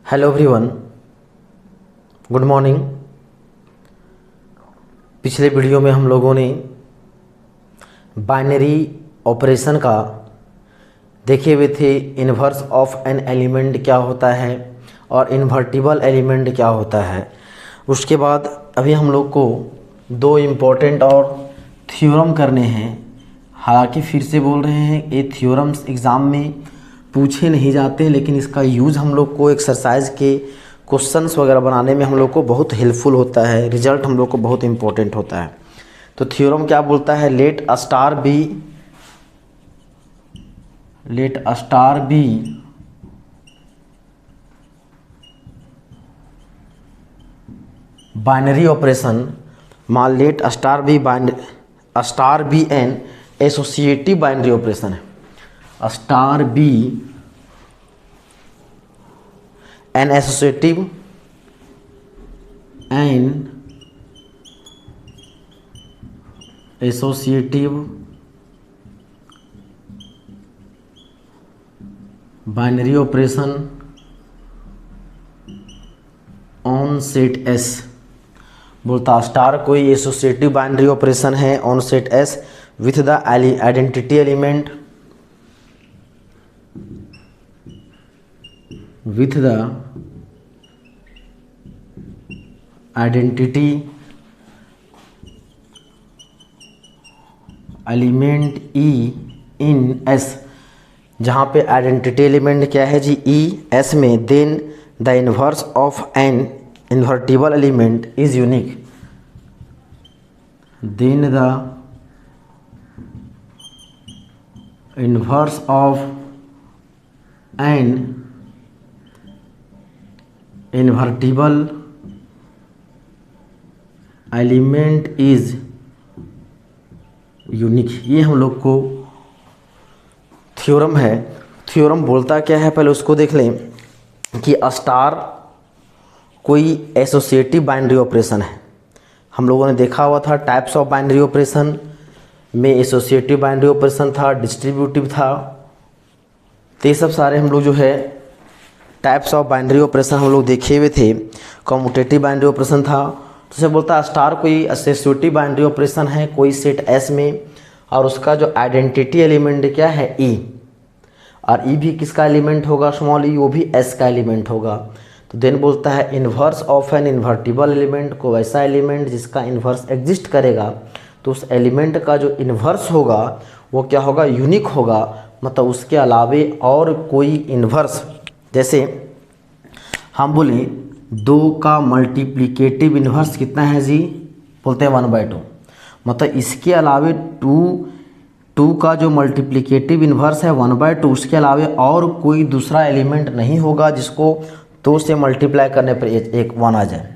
Hello everyone, good morning. पिछले video में हम लोगों ने बाइनरी ऑपरेशन का देखे हुए थे। इन्वर्स ऑफ एन एलिमेंट क्या होता है और इन्वर्टिबल एलिमेंट क्या होता है। उसके बाद अभी हम लोग को दो इम्पोर्टेंट और थ्योरम करने हैं। हालांकि फिर से बोल रहे हैं, ये थ्योरम्स एग्ज़ाम में पूछे नहीं जाते, लेकिन इसका यूज़ हम लोग को एक्सरसाइज के क्वेश्चंस वगैरह बनाने में हम लोग को बहुत हेल्पफुल होता है। रिजल्ट हम लोग को बहुत इम्पोर्टेंट होता है। तो थ्योरम क्या बोलता है? Let A star B binary operation. मान let A star B an associative binary operation है। A star B an associative binary operation on set S। बोलता स्टार कोई एसोसिएटिव बाइनरी ऑपरेशन है on set S with the identity element with the identity element E in S। जहाँ पे identity element क्या है जी? E S में। Then the inverse of an invertible element is unique. Then the inverse of an invertible element is unique. ये हम लोग को थ्योरम है। थ्योरम बोलता क्या है, पहले उसको देख लें कि स्टार कोई एसोसिएटिव बाइनरी ऑपरेशन है। हम लोगों ने देखा हुआ था टाइप्स ऑफ बाइनरी ऑपरेशन में एसोसिएटिव बाइनरी ऑपरेशन था, डिस्ट्रीब्यूटिव था। तो ये सब सारे हम लोग जो है टाइप्स ऑफ बाइनरी ऑपरेशन हम लोग देखे हुए थे। कम्यूटेटिव बाइनरी ऑपरेशन था। तो से बोलता है स्टार कोई एसोसिएटिव बाइनरी ऑपरेशन है कोई सेट S में, और उसका जो आइडेंटिटी एलिमेंट क्या है? E। और E भी किसका एलिमेंट होगा? स्मॉल e, वो भी S का एलिमेंट होगा। तो देन बोलता है inverse of an invertible element को वैसा एलिमेंट जिसका इन्वर्स एग्जिस्ट करेगा, तो उस एलिमेंट का जो इन्वर्स होगा वो क्या होगा? यूनिक होगा। मतलब उसके अलावे और कोई इन्वर्स, जैसे हम बोले 2 का मल्टीप्लिकेटिव इन्वर्स कितना है जी? बोलते हैं 1/2। मतलब इसके अलावे 2 का जो मल्टीप्लिकेटिव इन्वर्स है 1/2, उसके अलावे और कोई दूसरा एलिमेंट नहीं होगा जिसको 2 से मल्टीप्लाई करने पर एक 1 आ जाए।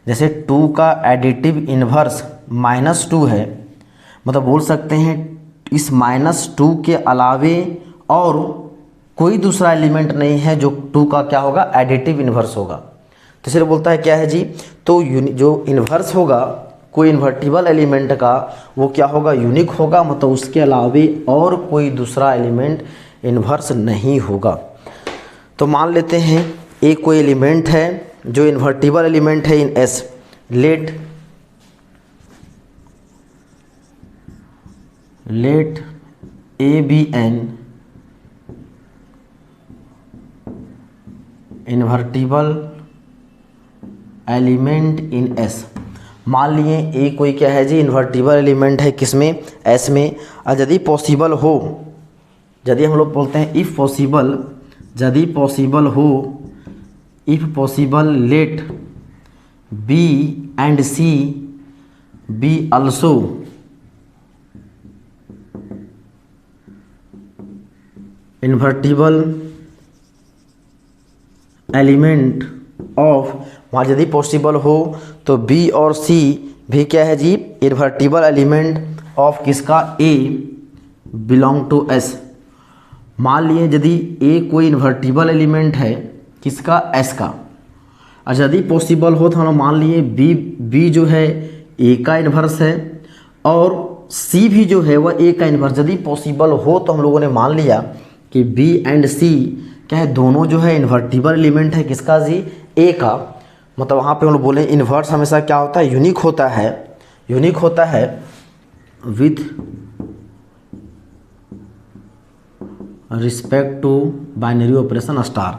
जैसे 2 का एडिटिव इन्वर्स -2 है, मतलब बोल सकते हैं इस -2 के अलावे और कोई दूसरा एलिमेंट नहीं है जो 2 का क्या होगा? एडिटिव इन्वर्स होगा। तो इसलिए बोलता है क्या है जी? तो जो इन्वर्स होगा कोई इन्वर्टिबल एलिमेंट का वो क्या होगा? यूनिक होगा। मतलब उसके अलावे और कोई दूसरा एलिमेंट इन्वर्स नहीं होगा। तो मान लेते हैं एक कोई एलिमेंट है जो इन्वर्टिबल एलिमेंट है in S। Let A be an invertible element in S। मान लिए ए कोई क्या है जी? इन्वर्टिबल एलिमेंट है किसमें? S में। और यदि पॉसिबल हो, यदि हम लोग बोलते हैं इफ़ पॉसिबल, यदि पॉसिबल हो, if possible let B and C be also invertible element of. वहाँ यदि पॉसिबल हो तो B और C भी क्या है जी? इन्वर्टिबल एलिमेंट ऑफ किसका? A belong to S। मान लिए यदि A कोई इन्वर्टिबल एलिमेंट है किसका? S का। और यदि पॉसिबल हो तो हम लोग मान लिए B जो है A का इन्वर्स है और C भी जो है वह A का इन्वर्स। यदि पॉसिबल हो तो हम लोगों ने मान लिया कि B एंड C क्या है, दोनों जो है इन्वर्टिबल एलिमेंट है किसका जी, ए का। मतलब वहाँ पे हम लोग बोले इन्वर्स हमेशा क्या होता है, यूनिक होता है, यूनिक होता है with respect to binary operation star.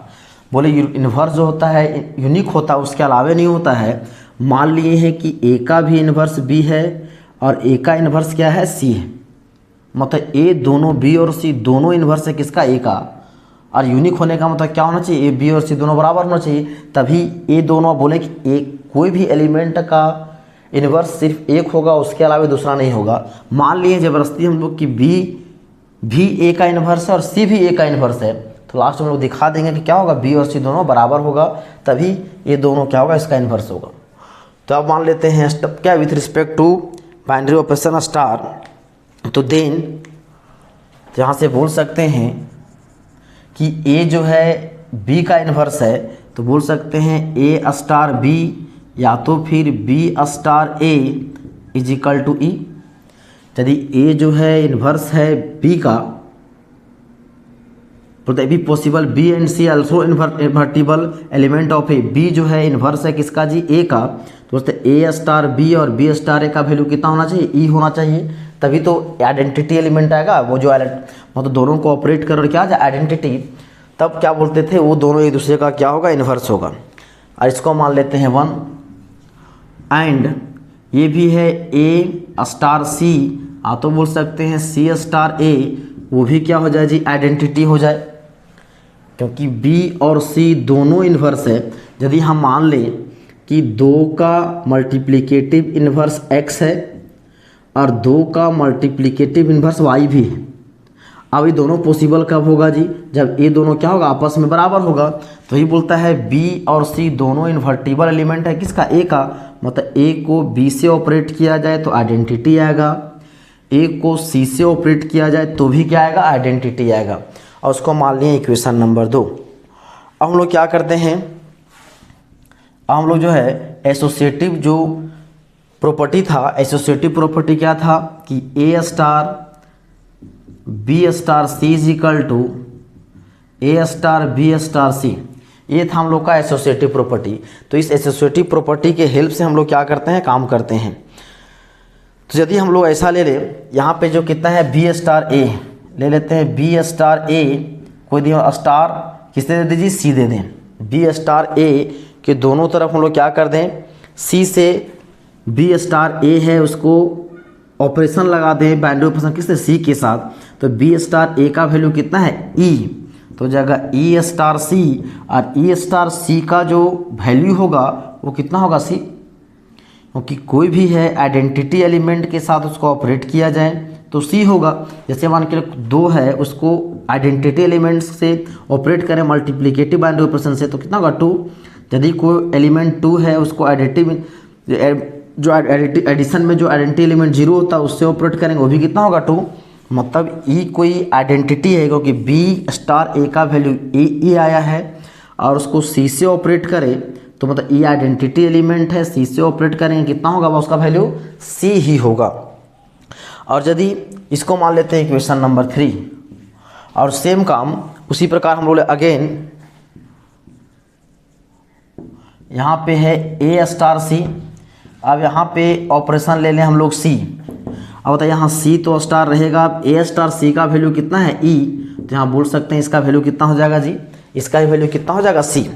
बोले इन्वर्स जो होता है यूनिक होता है, उसके अलावे नहीं होता है। मान लिए हैं कि ए का भी इन्वर्स बी है और ए का इन्वर्स क्या है, सी है। मतलब ए दोनों बी और सी दोनों इन्वर्स है किसका, ए का। और यूनिक होने का मतलब क्या होना चाहिए, ए बी और सी दोनों बराबर होना चाहिए, तभी ए दोनों बोले कि एक कोई भी एलिमेंट का इन्वर्स सिर्फ एक होगा, उसके अलावा दूसरा नहीं होगा। मान लिए ज़बरदस्ती हम लोग कि बी भी ए का इन्वर्स है और सी भी ए का इन्वर्स है, तो लास्ट में हम लोग दिखा देंगे कि क्या होगा, बी और सी दोनों बराबर होगा, तभी ये दोनों क्या होगा, इसका इन्वर्स होगा। तो अब मान लेते हैं स्टेप क्या, with respect to binary operation star. तो देन तो यहाँ से बोल सकते हैं कि ए जो है बी का इन्वर्स है, तो बोल सकते हैं ए स्टार बी या तो फिर B star A is equal to E. यदि ए जो है इन्वर्स है बी का, तो B possible B and C also invertible element of A. B जो है इन्वर्स है किसका जी, ए का। तो बोलते ए स्टार बी और बी स्टार ए का वैल्यू कितना होना चाहिए, ई होना चाहिए, तभी तो आइडेंटिटी एलिमेंट आएगा। वो जो मतलब दोनों को ऑपरेट कर क्या जाए आइडेंटिटी, तब क्या बोलते थे, वो दोनों एक दूसरे का क्या होगा, इन्वर्स होगा। और इसको मान लेते हैं 1 एंड ये भी है ए स्टार सी, आप तो बोल सकते हैं सी स्टार ए, वो भी क्या हो जाए जी, आइडेंटिटी हो जाए, क्योंकि बी और सी दोनों इन्वर्स है। यदि हम मान लें कि 2 का मल्टीप्लिकेटिव इन्वर्स x है और 2 का मल्टीप्लिकेटिव इन्वर्स y भी है, अब ये दोनों पॉसिबल कब होगा जी, जब ये दोनों क्या होगा, आपस में बराबर होगा। तो ये बोलता है बी और सी दोनों इन्वर्टिबल एलिमेंट है किसका, ए का। मतलब ए को बी से ऑपरेट किया जाए तो आइडेंटिटी आएगा, ए को सी से ऑपरेट किया जाए तो भी क्या आएगा, आइडेंटिटी आएगा। और उसको मान लिया इक्वेशन नंबर 2। अब हम लोग क्या करते हैं, अब हम लोग जो है एसोसिएटिव जो प्रॉपर्टी था, एसोसिएटिव प्रॉपर्टी क्या था कि A star B star C is equal to A star B star C, ये था हम लोग का एसोसिएटिव प्रॉपर्टी। तो इस एसोसिएटिव प्रॉपर्टी के हेल्प से हम लोग क्या करते हैं, काम करते हैं। तो यदि हम लोग ऐसा ले लें, यहाँ पे जो कितना है बी स्टार ए ले लेते हैं, बी स्टार ए कोई दिया स्टार किससे दे दीजिए, सी दे दें। बी स्टार ए के दोनों तरफ हम लोग क्या कर दें, सी से बी स्टार ए है उसको ऑपरेशन लगा दें, बाइनरी ऑपरेशन किससे, सी के साथ। तो बी स्टार ए का वैल्यू कितना है, ई, तो जगह ई स्टार सी, और ई स्टार सी का जो वैल्यू होगा वो कितना होगा, सी, क्योंकि कोई भी है आइडेंटिटी एलिमेंट के साथ उसको ऑपरेट किया जाए तो सी होगा। जैसे मान के 2 है उसको आइडेंटिटी एलिमेंट्स से ऑपरेट करें मल्टीप्लिकेटिव बाइनरी ऑपरेशन से, तो कितना होगा 2। यदि कोई एलिमेंट 2 है उसको आइडेंटिटी जो एडिशन में जो आइडेंटिटी एलिमेंट 0 होता है उससे ऑपरेट करेंगे, वो भी कितना होगा 2। मतलब ई कोई आइडेंटिटी है, क्योंकि बी स्टार ए का वैल्यू ई आया है और उसको सी से ऑपरेट करे, तो मतलब ई आइडेंटिटी एलिमेंट है, सी से ऑपरेट करेंगे कितना होगा, उसका वैल्यू सी ही होगा। और यदि इसको मान लेते हैं इक्वेशन नंबर 3, और सेम काम उसी प्रकार हम बोले अगेन, यहाँ पे है ए स्टार सी, अब यहाँ पे ऑपरेशन ले लें हम लोग सी। अब बताइए यहाँ सी तो स्टार रहेगा, अब ए स्टार सी का वैल्यू कितना है, ई, तो यहाँ बोल सकते हैं इसका वैल्यू कितना हो जाएगा जी, इसका ही वैल्यू कितना हो जाएगा, सी।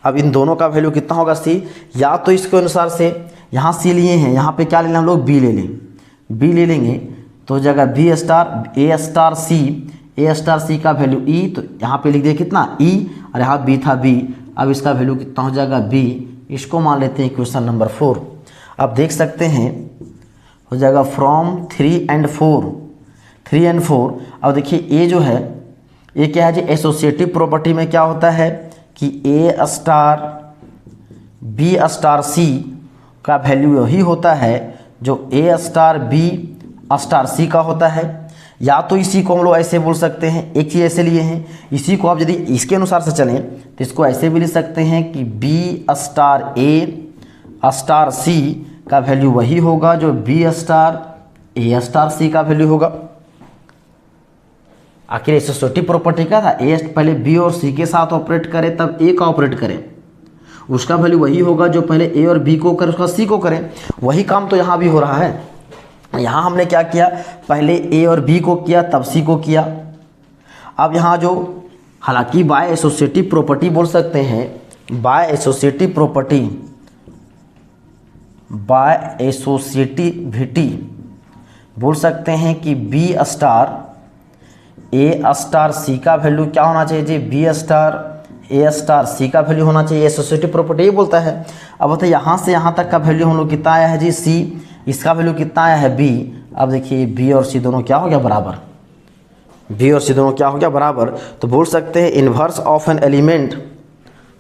अब इन दोनों का वैल्यू कितना होगा, सी। या तो इसके अनुसार से यहाँ सी लिए हैं, यहाँ पे क्या ले लें हम लोग, बी ले लें, बी ले लेंगे तो जगह B star A star C, A star C का वैल्यू ई, तो यहाँ पे लिख दिए कितना, ई, और यहाँ बी था बी, अब इसका वैल्यू कितना हो जाएगा, बी। इसको मान लेते हैं इक्वेशन नंबर 4। अब देख सकते हैं हो जाएगा फ्रॉम 3 and 4। अब देखिए ए जो है ये क्या है जी, एसोसिएटिव प्रॉपर्टी में क्या होता है कि A star B star C का वैल्यू वही होता है जो ए स्टार बी स्टार सी का होता है। या तो इसी को हम लोग ऐसे बोल सकते हैं, एक चीज़ ऐसे लिए हैं, इसी को आप यदि इसके अनुसार से चलें तो इसको ऐसे भी लिख सकते हैं कि B star A star C का वैल्यू वही होगा जो B star A star C का वैल्यू होगा। आखिर एसोसिएटिव प्रॉपर्टी क्या था, ए पहले बी और सी के साथ ऑपरेट करे तब ए का ऑपरेट करे, उसका वैल्यू वही होगा जो पहले ए और बी को करे उसका सी को करे। वही काम तो यहाँ भी हो रहा है। यहाँ हमने क्या किया, पहले ए और बी को किया तब सी को किया। अब यहाँ जो हालांकि बाय एसोसिएटिव प्रॉपर्टी बोल सकते हैं, by associative property, by associativity बोल सकते हैं कि B star A star C का वैल्यू क्या होना चाहिए जी, B star A star C का वैल्यू होना चाहिए। एसोसिएटिव प्रॉपर्टी ये बोलता है। अब बताइए यहाँ से यहाँ तक का वैल्यू हम लोग कितना आया है जी, सी, इसका वैल्यू कितना आया है बी। अब देखिए बी और सी दोनों क्या हो गया बराबर, बी और सी दोनों क्या हो गया बराबर। तो बोल सकते हैं इन्वर्स ऑफ एन एलिमेंट,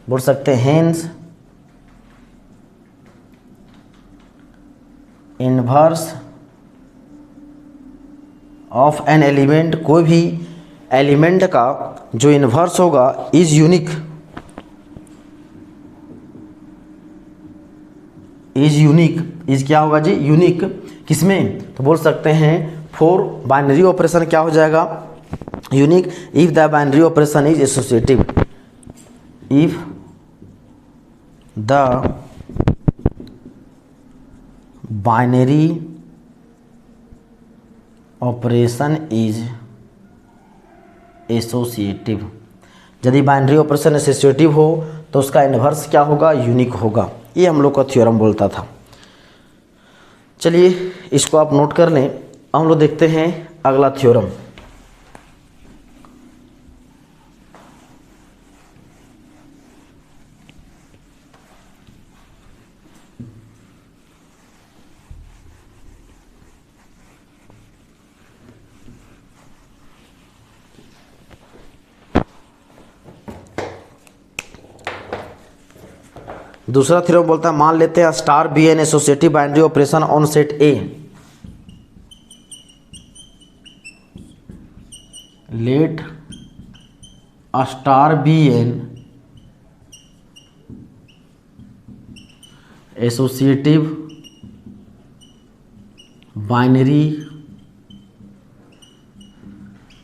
बोल सकते हैं hence inverse of an element, कोई भी एलिमेंट का जो इन्वर्स होगा is unique, is unique, is क्या होगा जी, यूनिक। किसमें, तो बोल सकते हैं फॉर बाइनरी ऑपरेशन क्या हो जाएगा, unique if the binary operation is associative, if the binary operation is associative. यदि बाइनरी ऑपरेशन एसोसिएटिव हो तो उसका इन्वर्स क्या होगा, यूनिक होगा। ये हम लोग का थ्योरम बोलता था। चलिए इसको आप नोट कर लें। हम लोग देखते हैं अगला थ्योरम। दूसरा थ्योरम बोलता है, मान लेते हैं star B an associative binary operation on set A, let star B an associative binary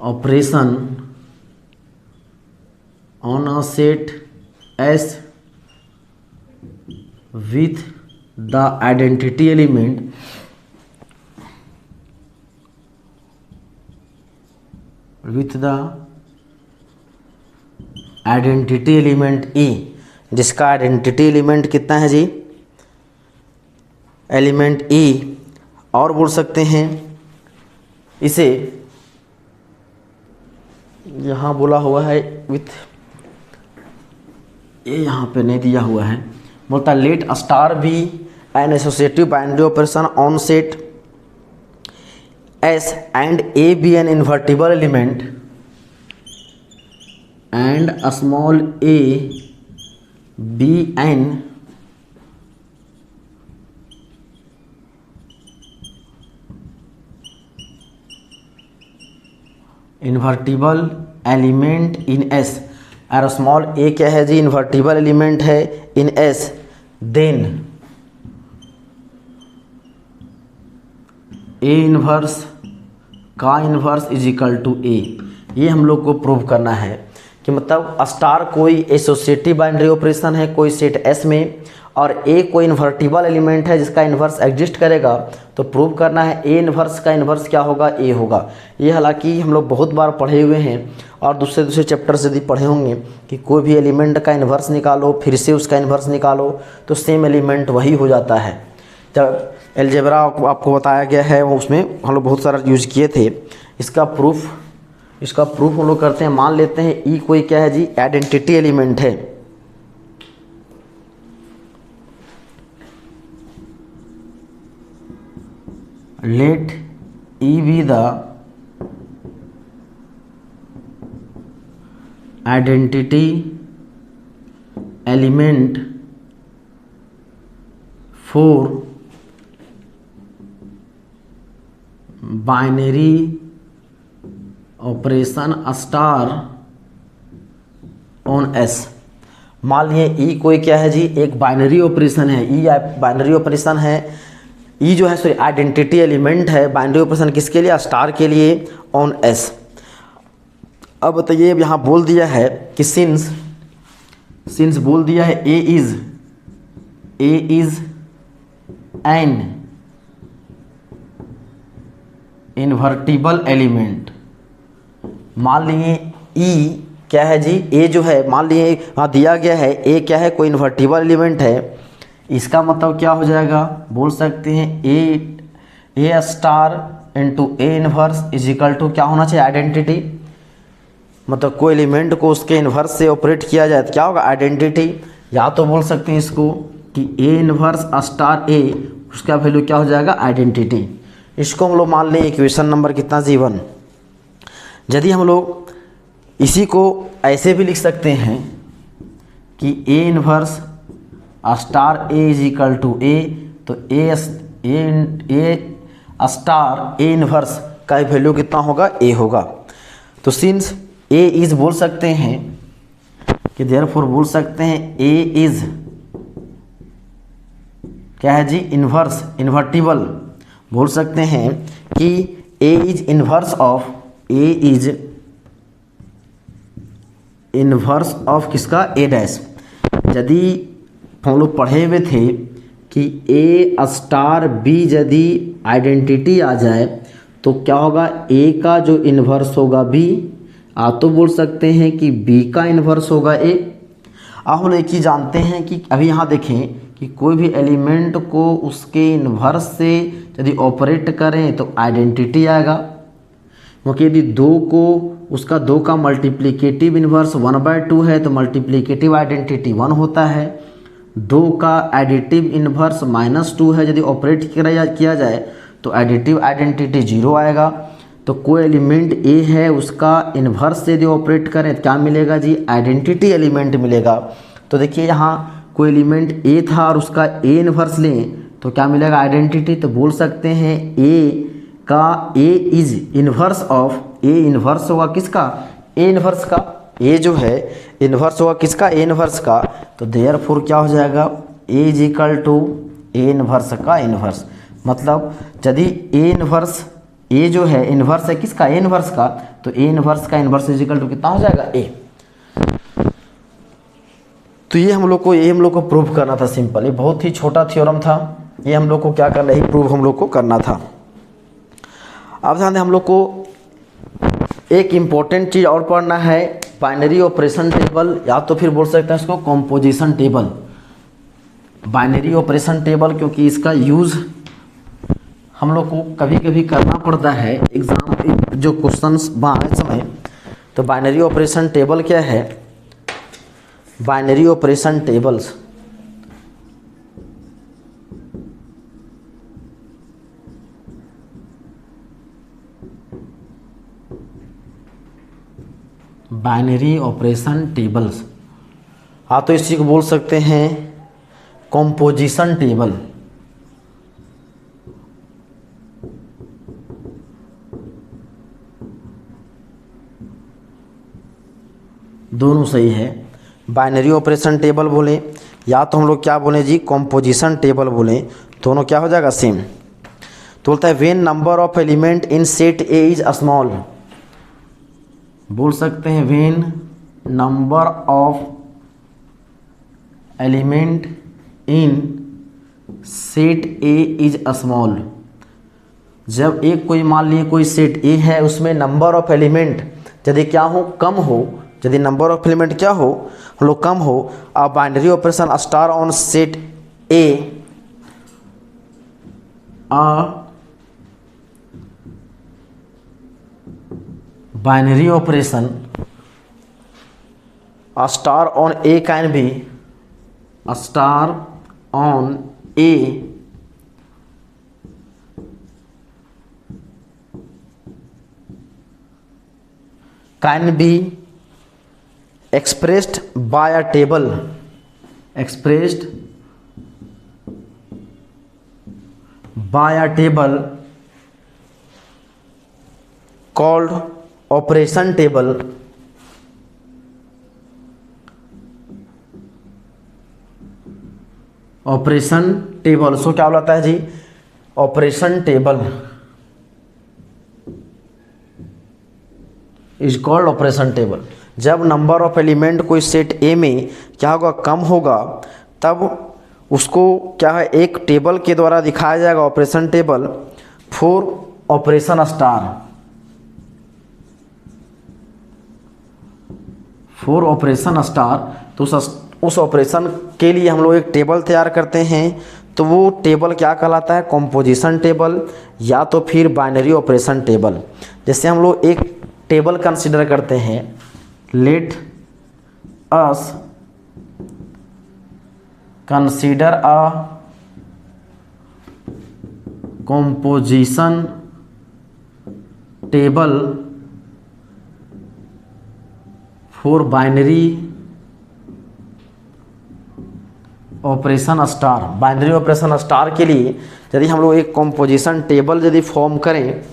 operation on a set S with the identity element E, जिसका आइडेंटिटी एलिमेंट कितना है जी, एलिमेंट E। और बोल सकते हैं इसे, यहाँ बोला हुआ है विथ, ये यहाँ पे नहीं दिया हुआ है, बोलता है let star B an associative binary operation on set S and A be an invertible element and small A be an invertible element in S, और स्मॉल ए क्या है जी, इन्वर्टिबल एलिमेंट है in S, then A inverse का inverse is equal to A. ये हम लोग को प्रूव करना है कि मतलब स्टार कोई एसोसिएटिव बाइनरी ऑपरेशन है कोई सेट एस में, और ए कोई इन्वर्टिबल एलिमेंट है जिसका इन्वर्स एग्जिस्ट करेगा, तो प्रूव करना है ए इन्वर्स का इन्वर्स क्या होगा, ए होगा। ये हालांकि हम लोग बहुत बार पढ़े हुए हैं और दूसरे चैप्टर से भी पढ़े होंगे कि कोई भी एलिमेंट का इन्वर्स निकालो फिर से उसका इन्वर्स निकालो तो सेम एलिमेंट वही हो जाता है। जब अलजेब्रा आपको बताया गया है वो उसमें हम लोग बहुत सारा यूज़ किए थे। इसका प्रूफ हम लोग करते हैं। मान लेते हैं ई कोई क्या है जी, आइडेंटिटी एलिमेंट है। Let E be the identity element for binary operation star on S. मान लिए ई कोई क्या है जी, एक बाइनरी ऑपरेशन है। ई बाइनरी ऑपरेशन है, ई जो है सॉरी आइडेंटिटी एलिमेंट है बाइनरी ऑपरेशन किसके लिए, स्टार के लिए ऑन एस। अब बताइए, अब यहाँ बोल दिया है कि सिंस बोल दिया है ए इज एन इन्वर्टिबल एलिमेंट। मान लिए ई क्या है जी, ए जो है मान लिए वहाँ दिया गया है ए क्या है, कोई इन्वर्टिबल एलिमेंट है। इसका मतलब क्या हो जाएगा, बोल सकते हैं A star into A inverse is equal to क्या होना चाहिए, आइडेंटिटी। मतलब कोई एलिमेंट को उसके इन्वर्स से ऑपरेट किया जाए तो क्या होगा, आइडेंटिटी। या तो बोल सकते हैं इसको कि ए इन्वर्स स्टार ए, उसका वैल्यू क्या हो जाएगा, आइडेंटिटी। इसको हम लोग मान लें इक्वेशन नंबर कितना जी1। यदि हम लोग इसी को ऐसे भी लिख सकते हैं कि A inverse star A is equal to A, तो ए स्टार ए इन्वर्स का वैल्यू कितना होगा, ए होगा। तो सिंस ए इज बोल सकते हैं कि देयरफॉर बोल सकते हैं ए इज क्या है जी, इन्वर्स इन्वर्टिबल। बोल सकते हैं कि A is inverse of, A is inverse of किसका, ए डैश। यदि हम लोग पढ़े हुए थे कि ए स्टार बी यदि आइडेंटिटी आ जाए तो क्या होगा, ए का जो इन्वर्स होगा बी, तो बोल सकते हैं कि बी का इन्वर्स होगा ए। अब हम एक ही जानते हैं कि अभी यहाँ देखें कि कोई भी एलिमेंट को उसके इन्वर्स से यदि ऑपरेट करें तो आइडेंटिटी आएगा। क्योंकि यदि दो को उसका दो का मल्टीप्लिकेटिव इन्वर्स 1/2 है तो मल्टीप्लिकेटिव आइडेंटिटी 1 होता है। दो का एडिटिव इन्वर्स -2 है, यदि ऑपरेट किया जाए तो एडिटिव आइडेंटिटी 0 आएगा। तो कोई एलिमेंट ए है उसका इन्वर्स से यदि ऑपरेट करें तो क्या मिलेगा जी, आइडेंटिटी एलिमेंट मिलेगा। तो देखिए यहाँ कोई एलिमेंट ए था और उसका ए इन्वर्स लें तो क्या मिलेगा, आइडेंटिटी। तो बोल सकते हैं ए का A is inverse of, A inverse होगा किसका, ए इन्वर्स का। ए जो है इन्वर्स होगा किसका, ए इन्वर्स का। तो देयरफॉर क्या हो जाएगा, A is equal to A inverse का इन्वर्स। मतलब यदि ए इन्वर्स, ए जो है इन्वर्स है किसका, ए इन्वर्स का, तो ए इन्वर्स का इन्वर्स इज इक्वल टू कितना हो जाएगा, ए। तो ये हम लोग को प्रूव करना था सिंपल। ये बहुत ही छोटा थ्योरम था, ये हम लोग को क्या करना है, प्रूव हम लोग को करना था। अब ध्यान दें, हम लोग को एक इम्पोर्टेंट चीज़ और पढ़ना है, बाइनरी ऑपरेशन टेबल, या तो फिर बोल सकते हैं इसको composition table. Binary operation table क्योंकि इसका यूज़ हम लोग को कभी कभी करना पड़ता है एग्जाम जो क्वेश्चंस बनाने समय। तो बाइनरी ऑपरेशन टेबल क्या है, binary operation tables binary operation tables, हाँ तो इसी को बोल सकते हैं कॉम्पोजिशन टेबल। दोनों सही है, बाइनरी ऑपरेशन टेबल बोले या तो हम लोग क्या बोले जी, कॉम्पोजिशन टेबल बोले, दोनों क्या हो जाएगा, सेम। तो बोलता है when number of element in set A is small. बोल सकते हैं when number of element in set A is small. जब एक कोई मान लिए कोई सेट ए है उसमें नंबर ऑफ एलिमेंट यदि क्या हो, कम हो, यदि नंबर ऑफ एलिमेंट क्या हो, हम लोग कम हो, अब binary operation star on set A, binary operation star on A can be, star on A can be expressed by a table, expressed by a table called operation table, operation table. So क्या बोलता है जी, operation table. Is called operation table. जब number of element कोई set A में क्या होगा, कम होगा, तब उसको क्या है, एक टेबल के द्वारा दिखाया जाएगा, operation table for operation star. For operation star, तो उस ऑपरेशन के लिए हम लोग एक टेबल तैयार करते हैं। तो वो टेबल क्या कहलाता है, कॉम्पोजिशन टेबल या तो फिर बाइनरी ऑपरेशन टेबल। जैसे हम लोग एक टेबल कंसिडर करते हैं, let us consider a composition table for binary operation star. Binary operation star के लिए यदि हम लोग एक कॉम्पोजिशन टेबल यदि फॉर्म करें,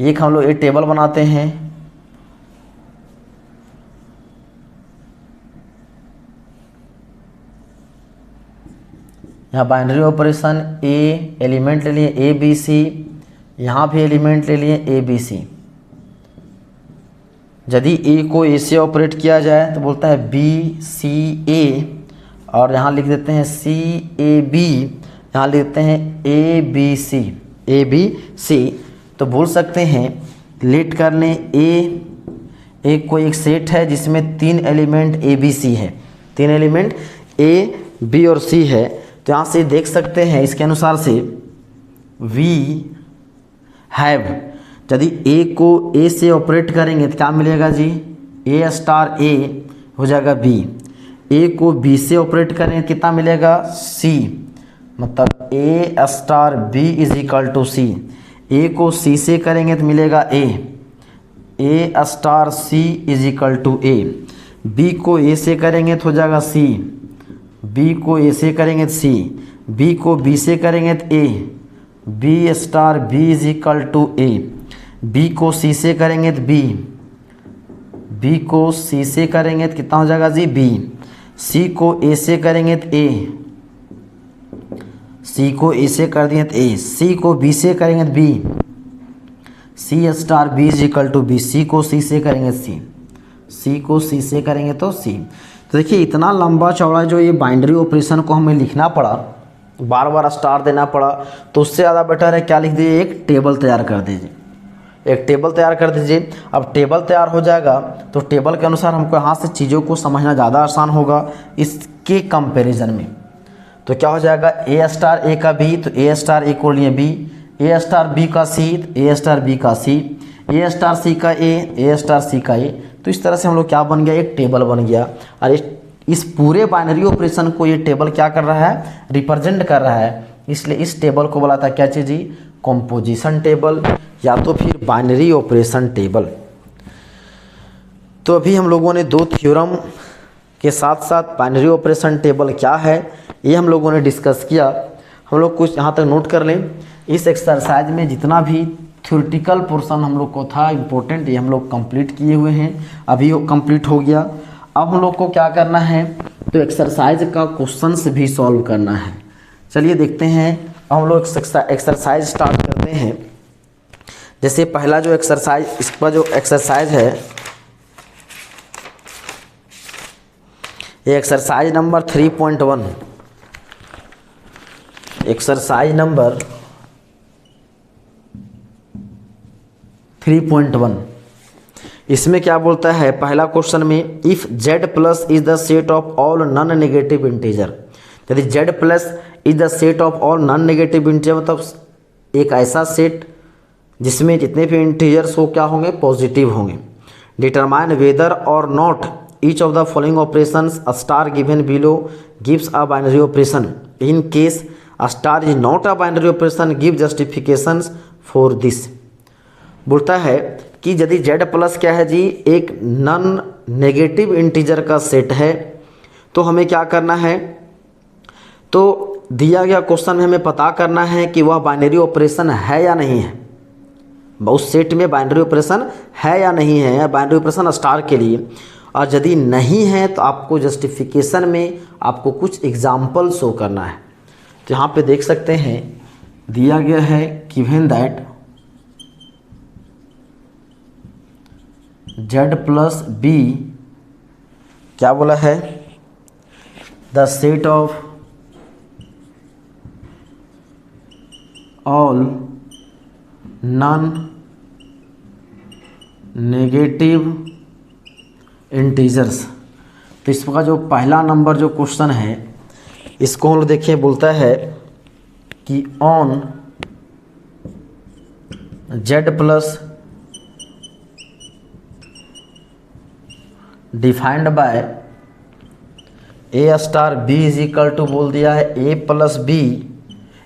एक हम लोग एक टेबल बनाते हैं, यहाँ बाइनरी ऑपरेशन ए एलिमेंट ले लिए ए बी सी, यहाँ भी एलिमेंट ले लिए ए बी सी। यदि ए को ए से ऑपरेट किया जाए तो बोलता है बी सी ए, और यहाँ लिख देते हैं सी ए बी, यहाँ लिख देते हैं A B C, A B C. तो बोल सकते हैं लेट कर लें ए कोई एक सेट है जिसमें 3 एलिमेंट ए बी सी है, 3 एलिमेंट ए बी और सी है। तो यहाँ से देख सकते हैं इसके अनुसार से वी हैव, यदि ए को ए से ऑपरेट करेंगे तो क्या मिलेगा जी, ए स्टार ए हो जाएगा बी। ए को बी से ऑपरेट करेंगे कितना मिलेगा, सी, मतलब A star B is equal to C. A को सी से करेंगे तो मिलेगा A star C is equal to A. B को ए से करेंगे तो हो जाएगा सी, बी को ए से करेंगे तो सी, बी को बी से करेंगे तो A, B star B is equal to A. B को सी से करेंगे तो बी, बी को सी से करेंगे तो कितना हो जाएगा जी, बी। सी को ए से करेंगे तो ए, सी को ए से कर दिए तो ए। सी को बी से करेंगे तो B, C star B is equal to B. C को सी से करेंगे सी, सी को सी से करेंगे तो सी। तो देखिए इतना लंबा चौड़ा जो ये बाइनरी ऑपरेशन को हमें लिखना पड़ा, बार बार स्टार देना पड़ा, तो उससे ज़्यादा बेटर है क्या लिख दीजिए, एक टेबल तैयार कर दीजिए, एक टेबल तैयार कर दीजिए। अब टेबल तैयार हो जाएगा तो टेबल के अनुसार हमको यहाँ से चीज़ों को समझना ज़्यादा आसान होगा इसके कंपैरिजन में। तो क्या हो जाएगा, ए स्टार ए का बी, तो ए स्टार ए को लिए बी, ए स्टार बी का सी, तो ए स्टार बी का सी, ए स्टार सी का ए स्टार सी का ए। तो इस तरह से हम लोग क्या बन गया, एक टेबल बन गया। और इस पूरे बाइनरी ऑपरेशन को ये टेबल क्या कर रहा है, रिप्रेजेंट कर रहा है। इसलिए इस टेबल को बोला था क्या चीज़ जी, कॉम्पोजिशन टेबल या तो फिर बाइनरी ऑपरेशन टेबल। तो अभी हम लोगों ने 2 थ्योरम के साथ साथ बाइनरी ऑपरेशन टेबल क्या है ये हम लोगों ने डिस्कस किया। हम लोग कुछ यहाँ तक नोट कर लें, इस एक्सरसाइज में जितना भी थ्योरेटिकल पोर्शन हम लोग को था इम्पोर्टेंट, ये हम लोग कंप्लीट किए हुए हैं, अभी वो कंप्लीट हो गया। अब हम लोग को क्या करना है, तो एक्सरसाइज का क्वेश्चंस भी सॉल्व करना है। चलिए देखते हैं, हम लोग एक्सरसाइज स्टार्ट करते हैं। जैसे पहला जो एक्सरसाइज, इसका जो एक्सरसाइज है, ये एक्सरसाइज नंबर 3.1, एक्सरसाइज नंबर 3.1। इसमें क्या बोलता है, पहला क्वेश्चन में if z plus is the set of all non negative integer. यदि z plus is the set of all non negative integer, मतलब एक ऐसा सेट जिसमें जितने भी इंटीजर्स हो क्या होंगे, पॉजिटिव होंगे। डिटरमाइन वेदर और not each of the following operations a star given below gives a binary operation. In case a star is not a binary operation give justifications for this. बोलता है कि यदि z plus क्या है जी, एक non negative integer का set है, तो हमें क्या करना है, तो दिया गया क्वेश्चन में हमें पता करना है कि वह बाइनरी ऑपरेशन है या नहीं है, उस सेट में बाइनरी ऑपरेशन है या नहीं है, बाइनरी ऑपरेशन स्टार के लिए। और यदि नहीं है तो आपको जस्टिफिकेशन में आपको कुछ एग्जाम्पल शो करना है। तो यहाँ पे देख सकते हैं दिया गया है given that Z plus be क्या बोला है, the set of all non negative integers. तो इसका जो पहला नंबर जो क्वेश्चन है इसको हम लोग देखिए, बोलता है कि on Z plus defined by A star B is equal to बोल दिया है A plus B,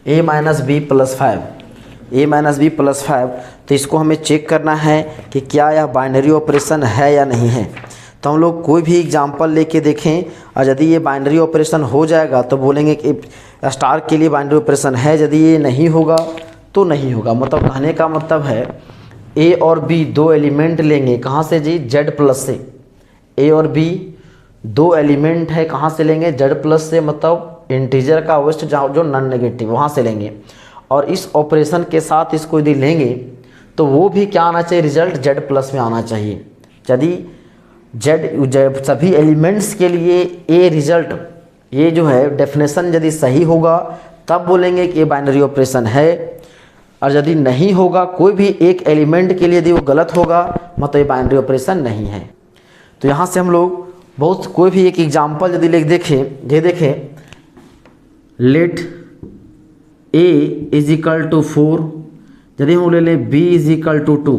A minus B plus 5, A minus B plus 5। तो इसको हमें चेक करना है कि क्या यह बाइनरी ऑपरेशन है या नहीं है। तो हम लोग कोई भी एग्जांपल लेके देखें और यदि ये बाइनरी ऑपरेशन हो जाएगा तो बोलेंगे कि स्टार के लिए बाइनरी ऑपरेशन है, यदि ये नहीं होगा तो नहीं होगा। मतलब कहने का मतलब है ए और बी दो एलिमेंट लेंगे, कहाँ से जी, जेड प्लस से। ए और बी दो एलिमेंट है, कहाँ से लेंगे, जेड प्लस से, मतलब इंटीजर का वेस्ट जहाँ जो नॉन नेगेटिव वहाँ से लेंगे। और इस ऑपरेशन के साथ इसको यदि लेंगे तो वो भी क्या आना चाहिए, रिजल्ट जेड प्लस में आना चाहिए। यदि जेड सभी एलिमेंट्स के लिए ए रिजल्ट, ये जो है डेफिनेशन यदि सही होगा तब बोलेंगे कि ये बाइनरी ऑपरेशन है, और यदि नहीं होगा कोई भी एक एलिमेंट के लिए यदि वो गलत होगा मतलब ये बाइनरी ऑपरेशन नहीं है। तो यहाँ से हम लोग बहुत कोई भी एक एग्जाम्पल यदि ले देखें, ये देखें, let A is equal to 4, यदि हम ले लें बी इज इक्वल टू 2,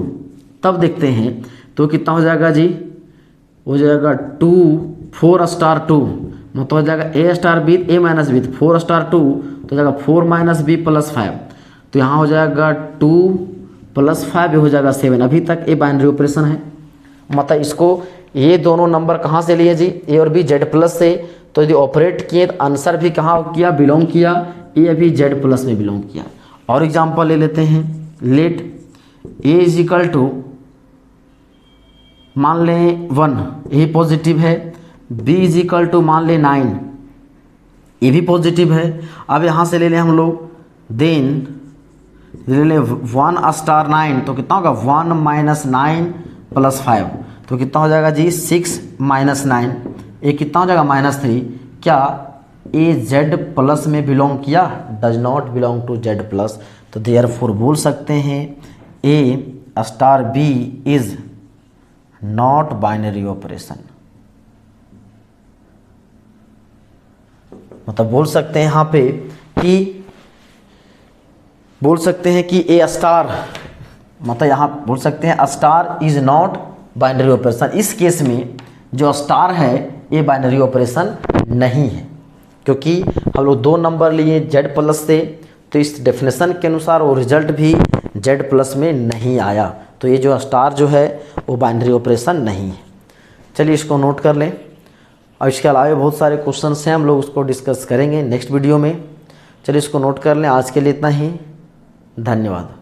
तब देखते हैं तो कितना हो जाएगा जी, हो जाएगा 2 4 स्टार 2, मतलब हो जाएगा ए star B A minus B, 4 star 2 तो हो जाएगा 4 माइनस बी प्लस 5। तो यहाँ हो जाएगा 2 प्लस 5, हो जाएगा 7। अभी तक ए बाइनरी ऑपरेशन है, मतलब इसको ये दोनों नंबर कहाँ से लिए जी, ए और बी जेड प्लस से। तो यदि ऑपरेट किए तो आंसर भी कहाँ किया, बिलोंग किया, ए अभी जेड प्लस में बिलोंग किया। और एग्जांपल ले लेते हैं, let A is equal to मान लें 1, ए पॉजिटिव है, बी इज इक्वल टू मान लें 9, ए भी पॉजिटिव है। अब यहाँ से ले लें हम लोग, देन ले लें 1 स्टार 9, तो कितना होगा 1 माइनस 9 प्लस 5, तो कितना हो जाएगा जी 6 माइनस 9, ये कितना हो जाएगा -3। क्या ए जेड प्लस में बिलोंग किया, does not belong to Z plus. तो देयरफॉर बोल सकते हैं A star B is not binary operation. मतलब बोल सकते हैं यहाँ पे कि बोल सकते हैं कि ए स्टार, मतलब यहाँ बोल सकते हैं star is not binary operation. इस केस में जो स्टार है ये बाइनरी ऑपरेशन नहीं है, क्योंकि हम लोग दो नंबर लिए जेड प्लस से, तो इस डेफिनेशन के अनुसार वो रिजल्ट भी जेड प्लस में नहीं आया। तो ये जो स्टार जो है वो बाइनरी ऑपरेशन नहीं है। चलिए इसको नोट कर लें, और इसके अलावा बहुत सारे क्वेश्चंस हैं, हम लोग उसको डिस्कस करेंगे नेक्स्ट वीडियो में। चलिए इसको नोट कर लें। आज के लिए इतना ही, धन्यवाद।